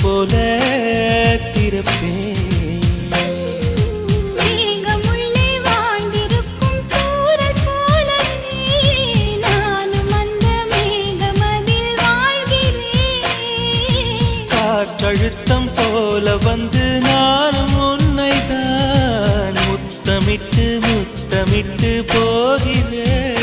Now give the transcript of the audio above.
போல திறப்பேன். அழுத்தம் போல வந்து நானும் உன்னை தான் முத்தமிட்டு முத்தமிட்டு போகிறேன்.